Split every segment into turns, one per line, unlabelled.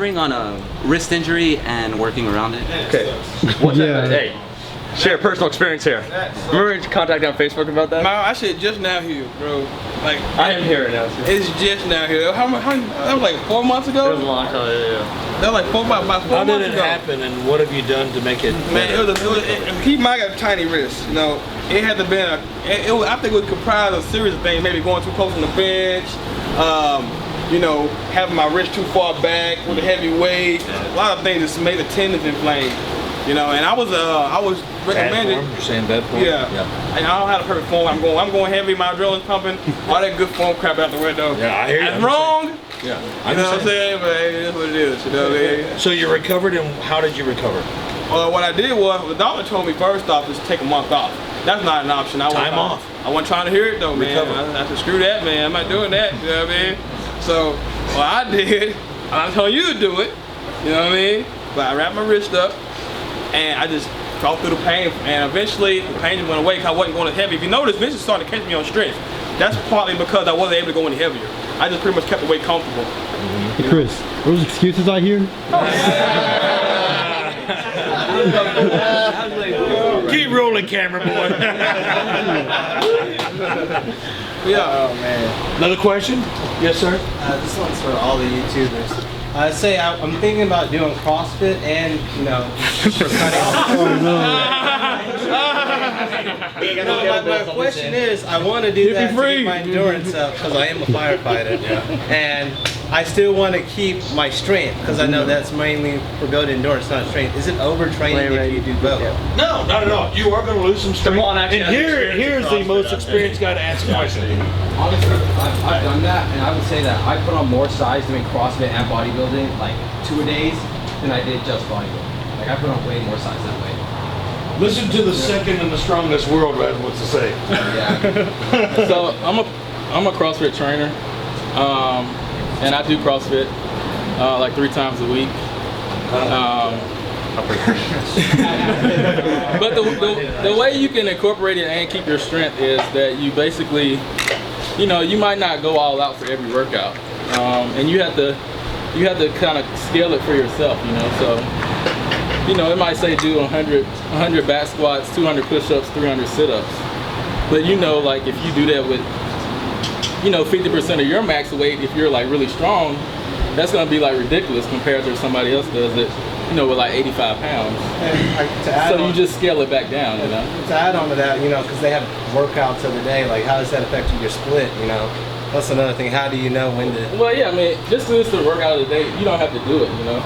recovering on a wrist injury and working around it.
Okay. What's that? Hey, share personal experience here. Remember contacting on Facebook about that?
No, I should just now hear, bro. Like
I am here now.
it's just now here. That was like 4 months ago.
It was a long time. Yeah.
That was like about 4 months ago.
How did it happen, and what have you done to make it
Man,
better?
keep in mind I got a tiny wrist. You know, it had to be I think it was comprised of a series of things. Maybe going too close on the bench. You know, having my wrist too far back with a heavy weight. A lot of things just made the tendons inflamed. You know, and I was recommended.
Bad form? You're saying bad form?
Yeah. And I don't have a perfect form. I'm going heavy. My adrenaline's pumping. All that good form crap out the window.
Yeah, I hear you.
I'm wrong.
Yeah.
You know what I'm saying? But hey, it is what it is. You know what I mean?
So you recovered, and how did you recover?
What I did was, the doctor told me first off is take a month off. That's not an option.
Time off.
I wasn't trying to hear it though, man.
Recover.
I said, screw that, man. I'm not doing that. You know what I mean? So what I did, I'm telling you to do it. You know what I mean? But I wrapped my wrist up, and I just fought through the pain, and eventually the pain just went away because I wasn't going as heavy. If you notice, Vince is starting to catch me on strength. That's partly because I wasn't able to go any heavier. I just pretty much kept the weight comfortable.
Hey Chris, those excuses I hear?
Keep rolling, camera boy.
Yeah.
Oh man.
Another question? Yes, sir.
This one's for all the YouTubers. Say I'm thinking about doing CrossFit and, you know, for cutting. My question is, I want to do that to keep my endurance up because I am a firefighter, and I still want to keep my strength because I know that's mainly for building endurance, not strength. Is it overtraining if you do both?
No, not at all. You are going to lose some strength.
Come on, actually,
and here's the most experienced guy to ask a question.
Honestly, I've done that, and I would say that I put on more size doing CrossFit and bodybuilding, like 2-a-days, than I did just bodybuilding. Like I put on way more size that way.
Listen to the second and the strongest world has what's to say.
Yeah.
So I'm a CrossFit trainer, and I do CrossFit like 3 times a week. But the way you can incorporate it and keep your strength is that you basically, you know, you might not go all out for every workout, and you have to kind of scale it for yourself, you know. So, you know, it might say do 100 back squats, 200 push-ups, 300 sit-ups. But you know, like if you do that with, you know, 50% of your max weight, if you're like really strong, that's gonna be like ridiculous compared to somebody else does it, you know, with like 85 pounds. So you just scale it back down, you know.
To add on to that, you know, because they have workouts of the day, like how does that affect your split, you know? That's another thing. How do you know when to?
Well, yeah, I mean, just do this to the workout of the day. You don't have to do it, you know.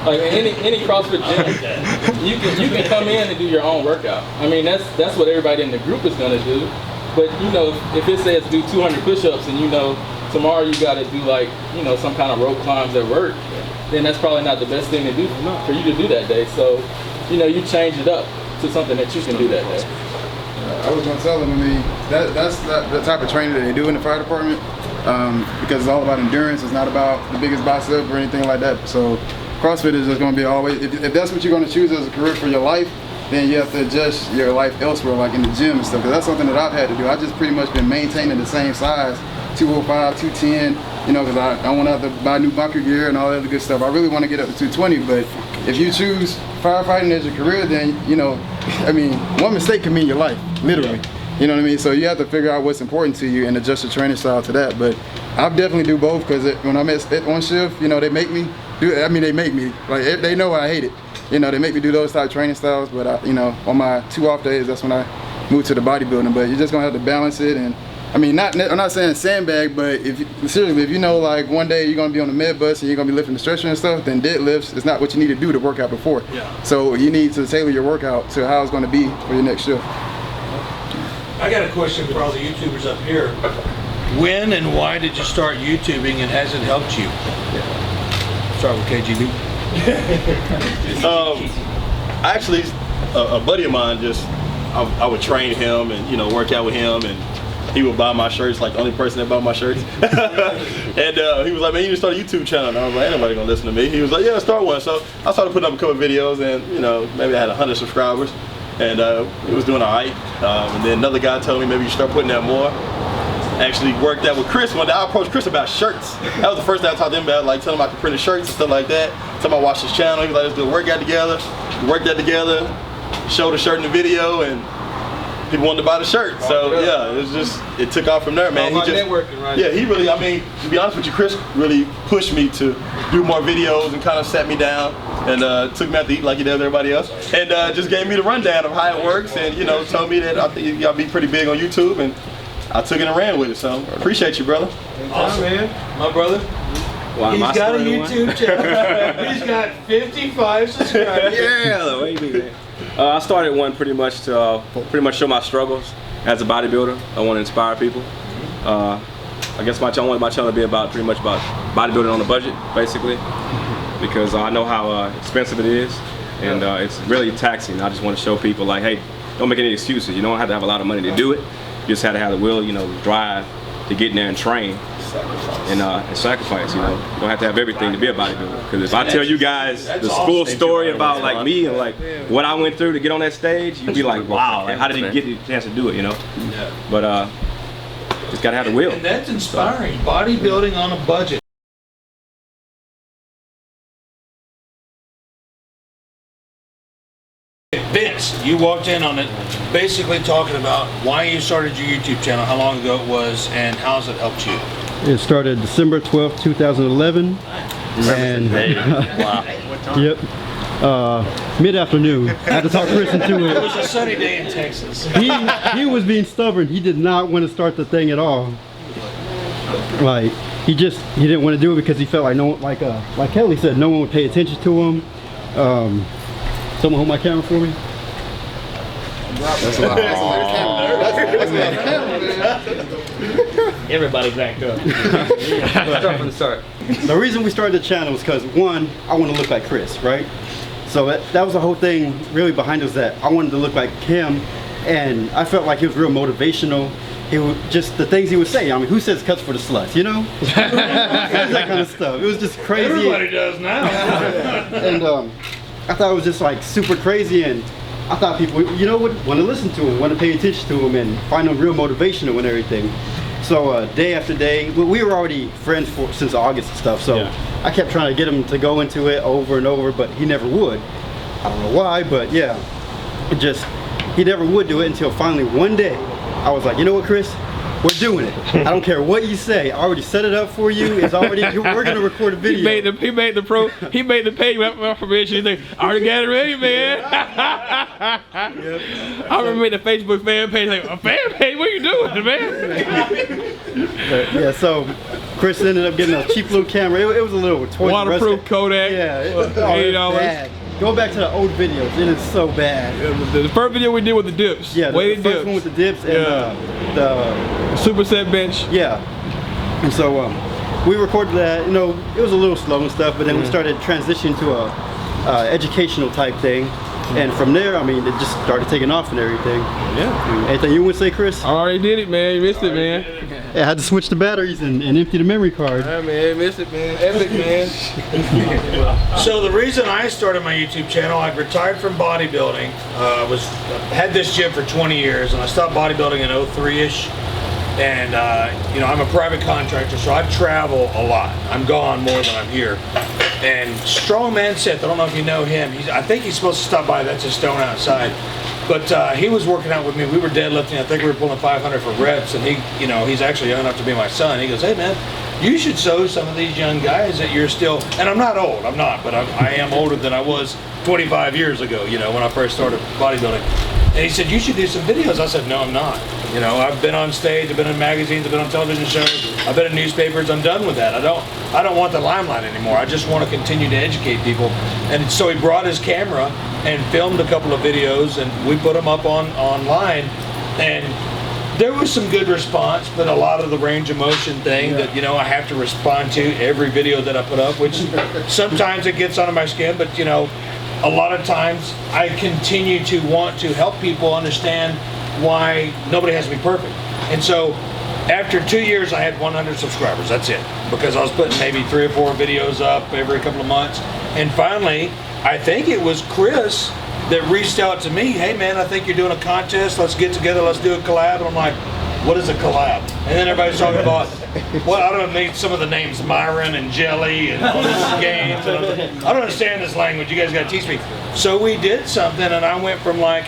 Like any CrossFit gym, you can come in and do your own workout. I mean, that's what everybody in the group is gonna do. But you know, if it says do 200 push-ups and you know tomorrow you got to do like, you know, some kind of rope climbs at work, then that's probably not the best thing to do for you to do that day. So, you know, you change it up to something that you can do that day.
I was gonna tell them, I mean, that's the type of training that they do in the fire department, because it's all about endurance. It's not about the biggest bicep or anything like that. So CrossFit is just gonna be always, if that's what you're gonna choose as a career for your life, then you have to adjust your life elsewhere, like in the gym and stuff, because that's something that I've had to do. I've just pretty much been maintaining the same size, 205, 210, you know, because I don't want to have to buy new bunker gear and all that other good stuff. I really want to get up to 220, but if you choose firefighting as your career, then, you know, I mean, one mistake can mean your life, literally. You know what I mean? So you have to figure out what's important to you and adjust your training style to that. But I definitely do both, because when I'm at on shift, you know, they make me do it. I mean, they make me, like, they know I hate it. You know, they make me do those type of training styles, but I, you know, on my 2 off days, that's when I move to the bodybuilding. But you're just gonna have to balance it, and I mean, I'm not saying sandbag, but seriously, if you know, like one day you're gonna be on the med bus and you're gonna be lifting the stretcher and stuff, then deadlifts is not what you need to do to work out before. Yeah. So you need to tailor your workout to how it's gonna be for your next shift.
I got a question for all the YouTubers up here. When and why did you start YouTubing, and has it helped you? Start with KGB.
Actually, a buddy of mine I would train him and, you know, work out with him, and he would buy my shirts, like the only person that bought my shirts. And he was like, man, you need to start a YouTube channel. And I was like, ain't nobody gonna listen to me. He was like, yeah, start one. So I started putting up a couple videos, and, you know, maybe I had 100 subscribers, and it was doing all right. And then another guy told me maybe you start putting out more. actually worked out with Chris one day. I approached Chris about shirts. That was the first time I talked to him about, like, telling him I could print shirts and stuff like that. Tell him I watched his channel. He was like, let's do a workout together. We worked out together, showed the shirt in the video, and people wanted to buy the shirt. So yeah, it was just, it took off from there, man. He just,
networking, right?
yeah, he really, I mean, to be honest with you, Chris really pushed me to do more videos and kind of sat me down and took me out to eat like he does everybody else, and just gave me the rundown of how it works, and you know, told me that I think y'all be pretty big on YouTube, and I took it and ran with it. So appreciate you, brother.
Awesome, man. My brother.
Wow,
He's got a YouTube channel. He's got 55 subscribers.
Yeah, the way you man. I started one pretty much to show my struggles as a bodybuilder. I want to inspire people. I guess I want my channel to be pretty much about bodybuilding on a budget, basically, because I know how expensive it is, and it's really taxing. I just want to show people, like, hey, don't make any excuses. You don't have to have a lot of money to do it. You just have to have the will, you know, drive to get in there and train. And sacrifice, you know. You don't have to have everything to be a bodybuilder. Because if I tell you guys the full story about like me and like what I went through to get on that stage, you'd be like, wow, like, how did he get the chance to do it, you know? But just gotta have the will.
And that's inspiring. Bodybuilding on a budget. Vince, you walked in on it, basically talking about why you started your YouTube channel, how long ago it was, and how's it helped you?
It started December 12th, 2011. And
Wow.
yep, mid-afternoon. I had to talk Chris into
It
it.
was a sunny day in Texas.
He was being stubborn. He did not want to start the thing at all. Like he didn't want to do it because he felt like no one, like Kelly said, no one would pay attention to him. Someone hold my camera for me.
That's a lot.
Everybody backed up.
Start from the start.
The reason we started the channel was because, one, I want to look like Chris, right? So that was the whole thing really behind us, that I wanted to look like him, and I felt like he was real motivational. He would just, the things he would say, I mean, who says cuts for the sluts, you know? That kind of stuff. It was just crazy.
Everybody does now.
And I thought it was just like super crazy, and I thought people, you know, would want to listen to him, want to pay attention to him, and find him real motivational and everything. So day after day, we were already friends since August and stuff, so I kept trying to get him to go into it over and over, but he never would. I don't know why, but yeah, he never would do it until finally one day, I was like, you know what, Chris? We're doing it. I don't care what you say. I already set it up for you. It's already, we're gonna record a video.
He made the page information. He's like, I already got it ready, man. I remember made the Facebook fan page, like, a fan page? What are you doing, man?
Yeah, so Chris ended up getting a cheap little camera. It was a little toy.
Waterproof Kodak.
Yeah, it was
$80.
bad. Go back to the old videos. It is so bad.
The first video we did with the dips.
Yeah, the first one with the dips and the
superset bench.
Yeah. And so we recorded that. You know, it was a little slow and stuff, but then we started transitioning to a educational type thing. And from there, I mean, it just started taking off and everything.
Yeah.
Anything you would say, Chris?
I already did it, man. You missed it, man.
I had to switch the batteries and empty the memory card.
Yeah, man. Missed it, man. Epic, man.
So the reason I started my YouTube channel, I retired from bodybuilding, had this gym for 20 years, and I stopped bodybuilding in 03-ish. And you know, I'm a private contractor, so I travel a lot. I'm gone more than I'm here. And Strongman Seth, I don't know if you know him. I think he's supposed to stop by. That's a stone outside. But he was working out with me. We were deadlifting. I think we were pulling 500 for reps. And he's actually young enough to be my son. He goes, hey man, you should show some of these young guys that you're still. And I'm not old. I'm not, but I am older than I was 25 years ago. You know, when I first started bodybuilding. And he said, you should do some videos. I said, no, I'm not. You know, I've been on stage, I've been in magazines, I've been on television shows, I've been in newspapers. I'm done with that. I don't want the limelight anymore. I just want to continue to educate people. And so he brought his camera and filmed a couple of videos, and we put them up online. And there was some good response, but a lot of the range of motion thing that, you know, I have to respond to every video that I put up, which sometimes it gets under my skin, but you know, a lot of times I continue to want to help people understand why nobody has to be perfect. And so after 2 years, I had 100 subscribers. That's it. Because I was putting maybe 3 or 4 videos up every couple of months. And finally, I think it was Chris that reached out to me. Hey man, I think you're doing a contest. Let's get together. Let's do a collab. And I'm like, what is a collab? And then everybody's talking about, well, I don't know, some of the names, Myron and Jelly and all this games. And I don't understand this language. You guys got to teach me. So we did something, and I went from like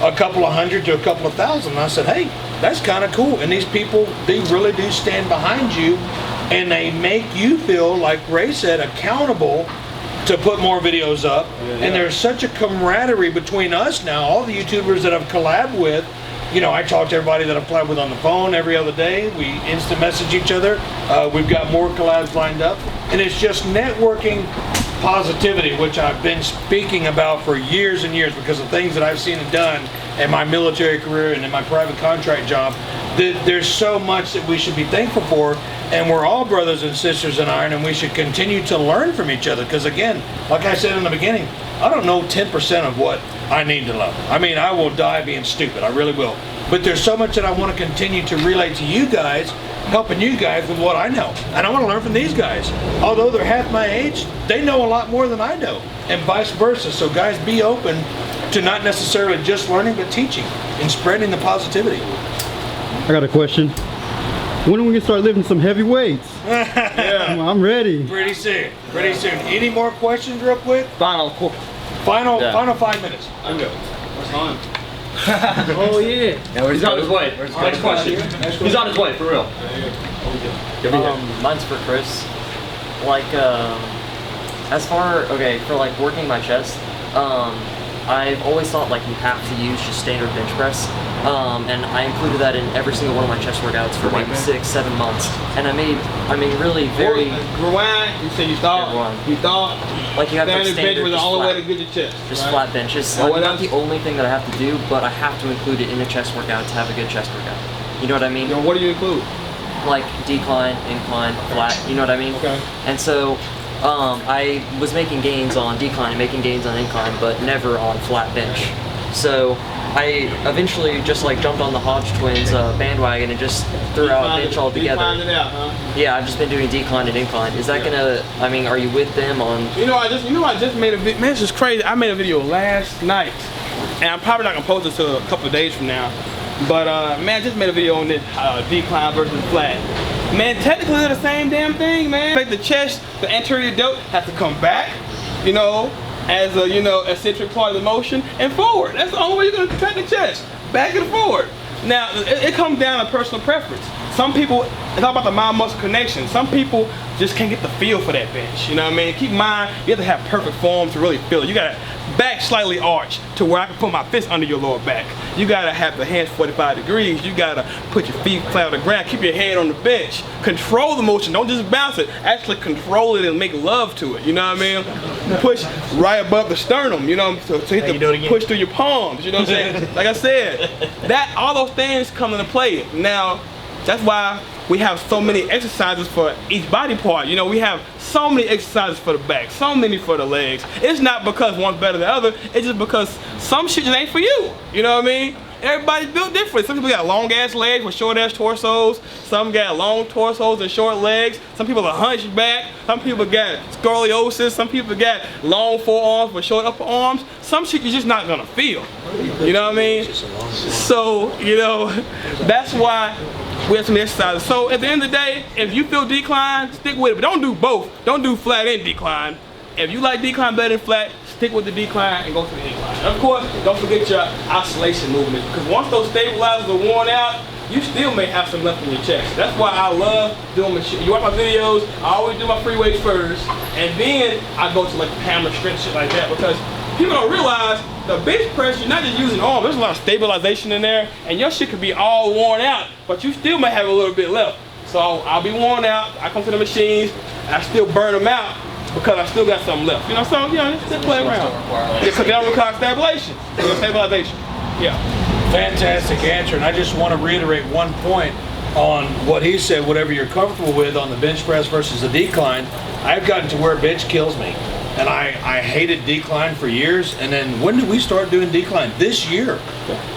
a couple of hundred to a couple of thousand. And I said, hey, that's kind of cool. And these people, they really do stand behind you, and they make you feel, like Ray said, accountable to put more videos up. And there's such a camaraderie between us now, all the YouTubers that I've collabed with. You know, I talk to everybody that I've collabed with on the phone every other day. We instant message each other. We've got more collabs lined up. And it's just networking positivity, which I've been speaking about for years and years because of things that I've seen and done in my military career and in my private contract job. There's so much that we should be thankful for, and we're all brothers and sisters in iron, and we should continue to learn from each other. Because again, like I said in the beginning, I don't know 10% of what I need to know. I mean, I will die being stupid, I really will. But there's so much that I want to continue to relate to you guys, helping you guys with what I know. And I want to learn from these guys. Although they're half my age, they know a lot more than I know, and vice versa. So guys, be open to not necessarily just learning, but teaching and spreading the positivity.
I got a question. When are we gonna start lifting some heavy weights?
Yeah.
I'm ready.
Pretty soon. Pretty soon. Any more questions real quick?
Final
5 minutes.
I'm good. What's on?
Oh yeah.
Yeah, he's on his way. Next question. He's on his way, for real.
Mine's for Chris. Like, for like working my chest, I've always thought like you have to use just standard bench press. And I included that in every single one of my chest workouts for maybe 6-7 months. And I mean, really very...
Rewind, you said you thought,
like you have to
standard bench was the only way to get your chest.
Just flat benches. Like, not the only thing that I have to do, but I have to include it in a chest workout to have a good chest workout. You know what I mean?
You know, what do you include?
Like decline, incline, flat, you know what I mean?
Okay.
And so, I was making gains on decline and making gains on incline, but never on flat bench. So I eventually just like jumped on the Hodge Twins bandwagon and just threw out bench altogether.
Declined it out, huh?
Yeah, I've just been doing decline and incline. Is that gonna? I mean, are you with them on?
I just made a video. Man, this is crazy. I made a video last night, and I'm probably not gonna post it till a couple of days from now. But man, I just made a video on this decline versus flat. Man, technically they're the same damn thing, man. Like the chest, the anterior delt has to come back, you know, as a eccentric part of the motion, and forward. That's the only way you're gonna contract the chest, back and forward. Now it comes down to personal preference. Some people, it's all about the mind muscle connection. Some people just can't get the feel for that bench. You know what I mean? Keep in mind, you have to have perfect form to really feel it. You gotta back slightly arch to where I can put my fist under your lower back. You gotta have the hands 45 degrees. You gotta put your feet flat on the ground. Keep your head on the bench. Control the motion. Don't just bounce it. Actually control it and make love to it. You know what I mean? Push right above the sternum. You know, to hit the push through your palms. You know what I'm saying? Like I said, all those things come into play. Now, that's why we have so many exercises for each body part. You know, we have so many exercises for the back, so many for the legs. It's not because one's better than the other, it's just because some shit just ain't for you. You know what I mean? Everybody's built different. Some people got long ass legs with short ass torsos. Some got long torsos and short legs. Some people are hunchback. Some people got scoliosis. Some people got long forearms with short upper arms. Some shit you're just not gonna feel. You know what I mean? So, you know, that's why we have some exercises. So at the end of the day, if you feel decline, stick with it. But don't do both. Don't do flat and decline. If you like decline better than flat, stick with the decline and go to the incline. And of course, don't forget your oscillation movements, because once those stabilizers are worn out, you still may have some left in your chest. That's why I love doing you watch my videos, I always do my free weights first, and then I go to like hammer strength, shit like that, because people don't realize the bench press, you're not just using arms, there's a lot of stabilization in there, and your shit could be all worn out, but you still may have a little bit left. So I'll be worn out, I come to the machines, I still burn them out, because I still got something left. You know, so, you know, just play around. Because they don't require stabilization. Stabilization. Yeah.
Fantastic answer. And I just want to reiterate one point on what he said, whatever you're comfortable with on the bench press versus the decline. I've gotten to where bench kills me. And I hated decline for years. And then when did we start doing decline? This year.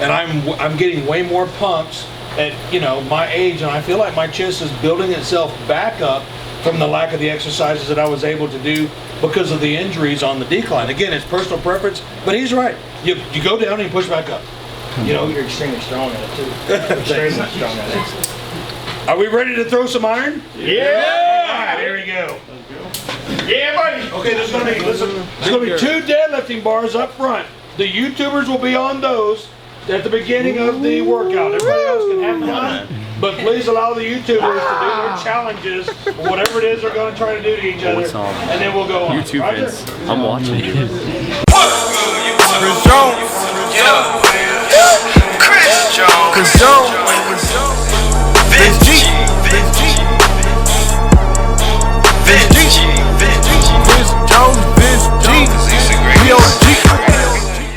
And I'm getting way more pumps at, you know, my age. And I feel like my chest is building itself back up from the lack of the exercises that I was able to do because of the injuries on the decline. Again, it's personal preference, but he's right. You go down and you push back up.
You know, you're extremely strong at it too. Extremely strong at it.
Are we ready to throw some iron?
Yeah!
All right, here we go. Yeah, buddy. Okay, there's gonna be 2 deadlifting bars up front. The YouTubers will be on those at the beginning of the workout. Everybody else can have fun, but please allow the YouTubers to do their challenges, whatever it is they're going to try to do to each other, and then we'll go on.
YouTube
Roger?
vids. I'm watching you.
Chris Jones.